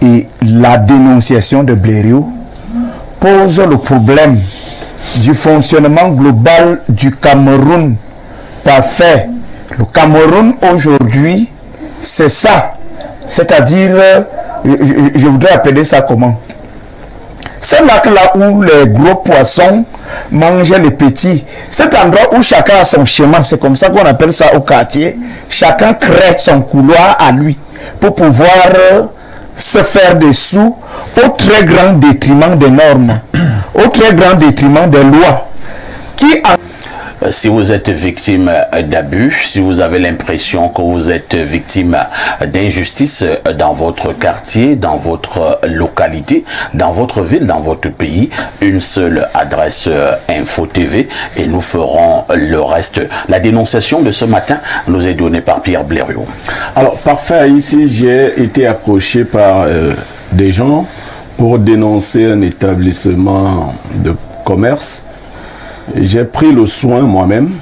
Et la dénonciation de Blériot pose le problème du fonctionnement global du Cameroun parfait. Le Cameroun aujourd'hui, c'est ça. C'est-à-dire, je voudrais appeler ça comment? C'est là où les gros poissons mangent les petits. Cet endroit où chacun a son chemin, c'est comme ça qu'on appelle ça au quartier. Chacun crée son couloir à lui pour pouvoir se faire des sous au très grand détriment des normes, au très grand détriment des lois. Si vous êtes victime d'abus, si vous avez l'impression que vous êtes victime d'injustice dans votre quartier, dans votre localité, dans votre ville, dans votre pays, une seule adresse Info TV et nous ferons le reste. La dénonciation de ce matin nous est donnée par Pierre Blériot. Alors, parfait, ici j'ai été approché par des gens pour dénoncer un établissement de commerce. J'ai pris le soin moi-même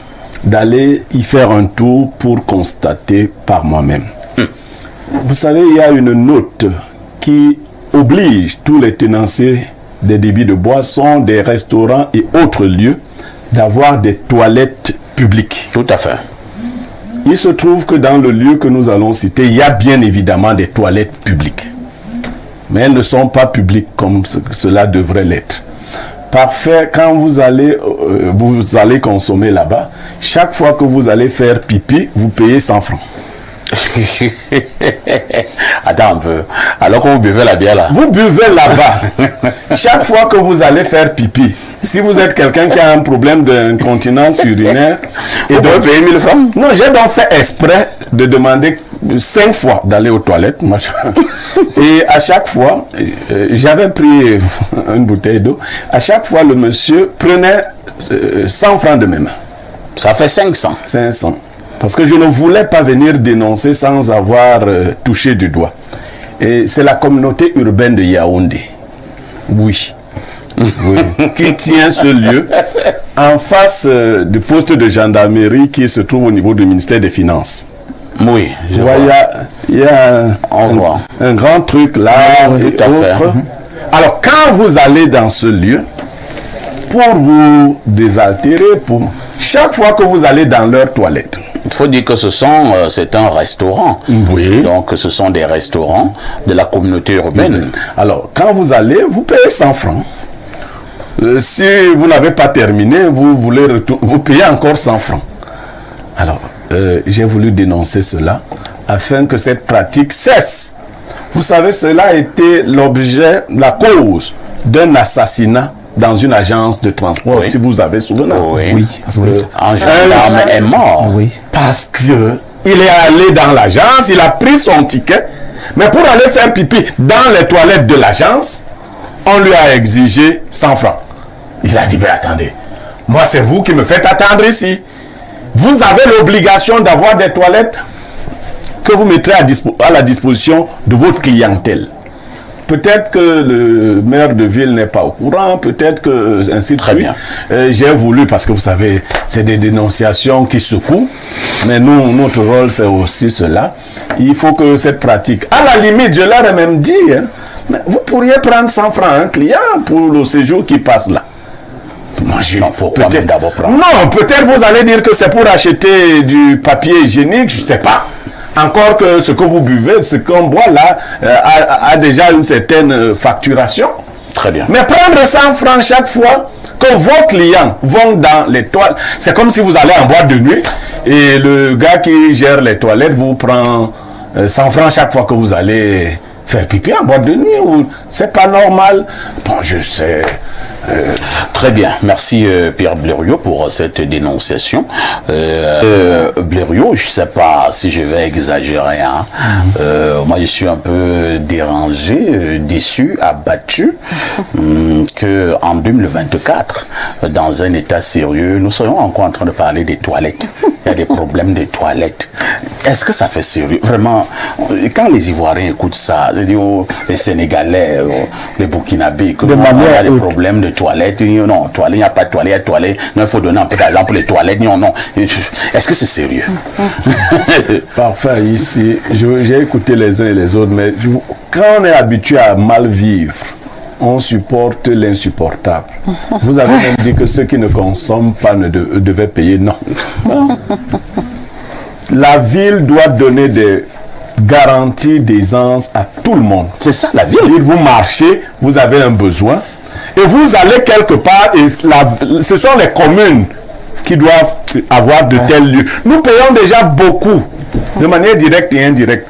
d'aller y faire un tour pour constater par moi-même. Vous savez, il y a une note qui oblige tous les tenanciers des débits de boissons, des restaurants et autres lieux d'avoir des toilettes publiques. Tout à fait. Il se trouve que dans le lieu que nous allons citer, il y a bien évidemment des toilettes publiques. Mais elles ne sont pas publiques comme cela devrait l'être. Parfait, quand vous allez consommer là-bas, chaque fois que vous allez faire pipi, vous payez 100 francs. Attends un peu. Alors que vous buvez la bière là. Vous buvez là-bas. Chaque fois que vous allez faire pipi, si vous êtes quelqu'un qui a un problème d'incontinence urinaire, et vous pouvez payer 1000 francs? Non, j'ai donc fait exprès de demander 5 fois d'aller aux toilettes. Et à chaque fois, j'avais pris une bouteille d'eau. À chaque fois, le monsieur prenait 100 francs de mes mains. Ça fait 500. 500. Parce que je ne voulais pas venir dénoncer sans avoir touché du doigt. Et c'est la communauté urbaine de Yaoundé. Oui. Oui. Qui tient ce lieu en face du poste de gendarmerie qui se trouve au niveau du ministère des Finances. Oui, je vois. Il y a un grand truc là, oui, tout à fait. Alors, quand vous allez dans ce lieu, pour vous désaltérer, chaque fois que vous allez dans leur toilette, il faut dire que c'est un restaurant. Oui. Donc, ce sont des restaurants de la communauté urbaine. Oui. Alors, quand vous allez, vous payez 100 francs. Si vous n'avez pas terminé, vous payez encore 100 francs. Alors, j'ai voulu dénoncer cela afin que cette pratique cesse. Vous savez, cela a été la cause d'un assassinat dans une agence de transport, oui. Si vous avez souvenir. Oui. Un gendarme est mort. Oui. Parce que il est allé dans l'agence, il a pris son ticket, mais pour aller faire pipi dans les toilettes de l'agence, on lui a exigé 100 francs. Il a dit, mais attendez, moi c'est vous qui me faites attendre ici. Vous avez l'obligation d'avoir des toilettes que vous mettrez à la disposition de votre clientèle. Peut-être que le maire de ville n'est pas au courant, peut-être que ainsi de suite. J'ai voulu, parce que vous savez, c'est des dénonciations qui secouent, mais nous, notre rôle, c'est aussi cela. Il faut que cette pratique, à la limite, je leur ai même dit, hein, mais vous pourriez prendre 100 francs à un client pour le séjour qui passe là. Moi, non, pourquoi même d'abord prendre? Non, peut-être vous allez dire que c'est pour acheter du papier hygiénique, je ne sais pas. Encore que ce que vous buvez, ce qu'on boit là, a déjà une certaine facturation. Très bien. Mais prendre 100 francs chaque fois que vos clients vont dans les toilettes, c'est comme si vous allez en boîte de nuit et le gars qui gère les toilettes vous prend 100 francs chaque fois que vous allez faire pipi en boîte de nuit. C'est pas normal. Bon, je sais. Très bien, merci Pierre Blériot pour cette dénonciation. Blériot, je ne sais pas si je vais exagérer, hein. Moi je suis un peu dérangé, déçu, abattu qu'en 2024, dans un état sérieux, nous serions encore en train de parler des toilettes. y a des problèmes de toilettes. Est-ce que ça fait sérieux? Vraiment, quand les Ivoiriens écoutent ça, c'est-à-dire les Sénégalais, les Burkinabés, que il y a des problèmes de toilettes, non, toilettes, il n'y a pas de toilettes, il y a toilettes, non, il faut donner un peu d'argent pour les toilettes, non, non. Est-ce que c'est sérieux? Parfait, ici, j'ai écouté les uns et les autres, mais quand on est habitué à mal vivre, on supporte l'insupportable. Vous avez même dit que ceux qui ne consomment pas ne devaient payer. Non. La ville doit donner des garanties d'aisance à tout le monde. C'est ça, la ville. Vous marchez, vous avez un besoin, et vous allez quelque part, et ce sont les communes qui doivent avoir de tels lieux. Nous payons déjà beaucoup, de manière directe et indirecte.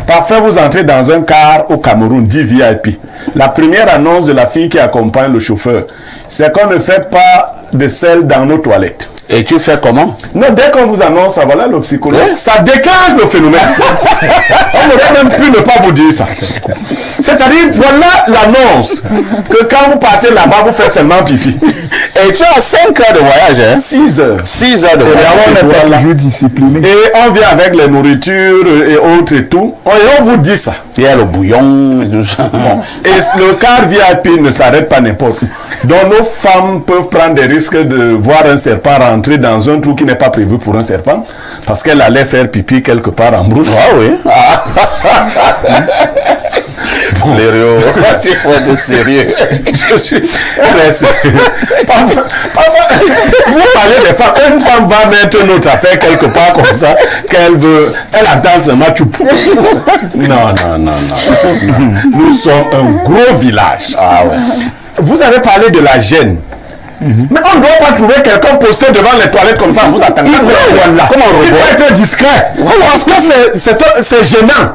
Parfois, vous entrez dans un car au Cameroun, dit VIP. La première annonce de la fille qui accompagne le chauffeur, c'est qu'on ne fait pas de sel dans nos toilettes. Et tu fais comment? Non, dès qu'on vous annonce ça, voilà le psychologue, ça déclenche le phénomène. On aurait même pu ne pas vous dire ça. C'est-à-dire, voilà l'annonce, que quand vous partez là-bas, vous faites seulement pipi. Et tu as 5 heures de voyage, hein? 6 heures. 6 heures de voyage. On est toujours discipliné. Et on vient avec les nourritures et autres et tout. Et on vous dit ça. Il y a le bouillon et tout ça. Et le car VIP ne s'arrête pas n'importe où. Donc nos femmes peuvent prendre des risques de voir un serpent rentrer dans un trou qui n'est pas prévu pour un serpent, parce qu'elle allait faire pipi quelque part en brousse. Ah oui. Bon. Les Léo, tu es de sérieux. Je suis très sérieux. Vous parlez des femmes. Une femme va mettre une autre affaire quelque part comme ça, qu'elle veut. Elle attend seulement choup. Non. Nous sommes un gros village. Ah ouais. Vous avez parlé de la gêne. Mais on ne doit pas trouver quelqu'un posté devant les toilettes comme ça, vous attendez. Comment on il doit être discret. Parce que c'est gênant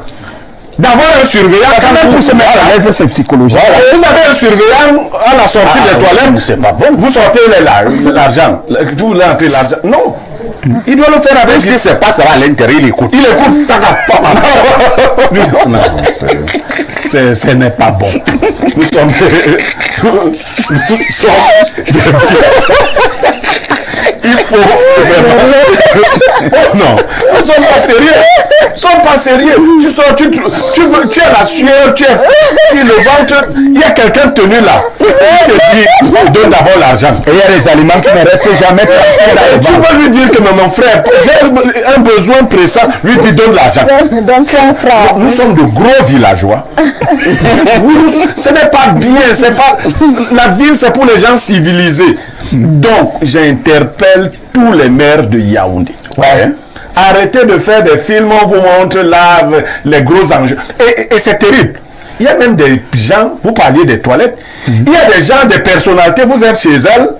d'avoir un surveillant. Quand même pour se mettre à l'aise, c'est psychologique. Vous avez un surveillant à la sortie des toilettes. C'est pas bon. Vous sortez l'argent. Vous l'entrez l'argent. Non. Il doit le faire avec. Ce qui se passe à l'intérieur, il écoute. Il écoute. Non, ce n'est pas bon. Nous sommes il faut oh non, nous ne sommes pas sérieux. Nous ne sommes pas sérieux. Tu sors, tu es la sueur, tu es le ventre. Il y a quelqu'un tenu là. Il te dit, donne d'abord l'argent. Et il y a des aliments qui ne restent jamais tu vas lui dire que mon frère, j'ai un besoin pressant. Lui dit, donne l'argent. Donc 5 francs. Nous sommes de gros villageois. Ce n'est pas bien. C'est pas la ville, c'est pour les gens civilisés. Donc, j'interpelle tous les maires de Yaoundé. Ouais. Arrêtez de faire des films, on vous montre là les gros enjeux. Et c'est terrible. Il y a même des gens, vous parliez des toilettes, il y a des gens, des personnalités, vous êtes chez elles,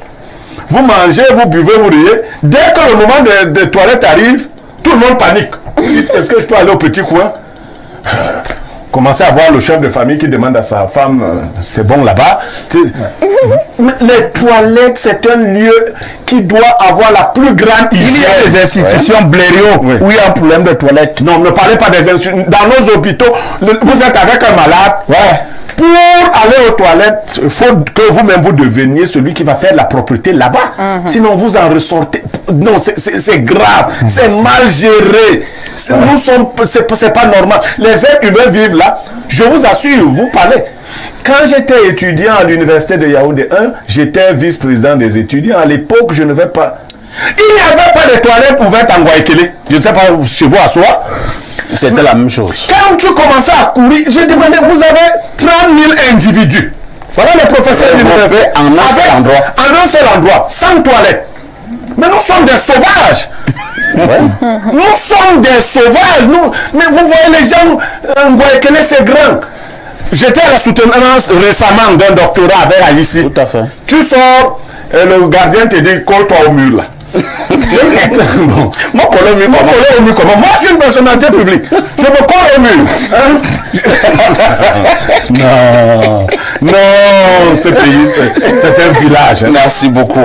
vous mangez, vous buvez, vous riez. Dès que le moment des toilettes arrive, tout le monde panique. Est-ce que je peux aller au petit coin? Commencez à voir le chef de famille qui demande à sa femme, c'est bon là-bas. Les toilettes, c'est un lieu qui doit avoir la plus grande hygiène. Il y a des institutions Blériot où il y a un problème de toilettes. Non, ne parlez pas des institutions. Dans nos hôpitaux, vous êtes avec un malade. Pour aller aux toilettes, il faut que vous-même vous deveniez celui qui va faire la propreté là-bas. Sinon, vous en ressortez. Non, c'est grave. C'est mal géré. Nous sommes, c'est pas normal. Les êtres humains vivent là. Je vous assure, vous parlez. Quand j'étais étudiant à l'université de Yaoundé 1, j'étais vice-président des étudiants. À l'époque, je ne vais pas... Il n'y avait pas de toilettes ouvertes en Guayaquil. Je ne sais pas chez vous à soi. C'était la même chose. Quand tu commençais à courir, je demandais, vous avez 30 000 individus. Voilà les professeurs d'université. En un seul endroit, sans toilette. Mais nous sommes des sauvages. Nous sommes des sauvages. Mais vous voyez les gens, en Guayaquil, c'est grand. J'étais à la soutenance récemment d'un doctorat avec Alici. Tout à fait. Tu sors, et le gardien te dit, colle-toi au mur là. Moi, je suis une personnalité publique. Je me colle au mur. Non, ce pays, c'est un village. Merci beaucoup.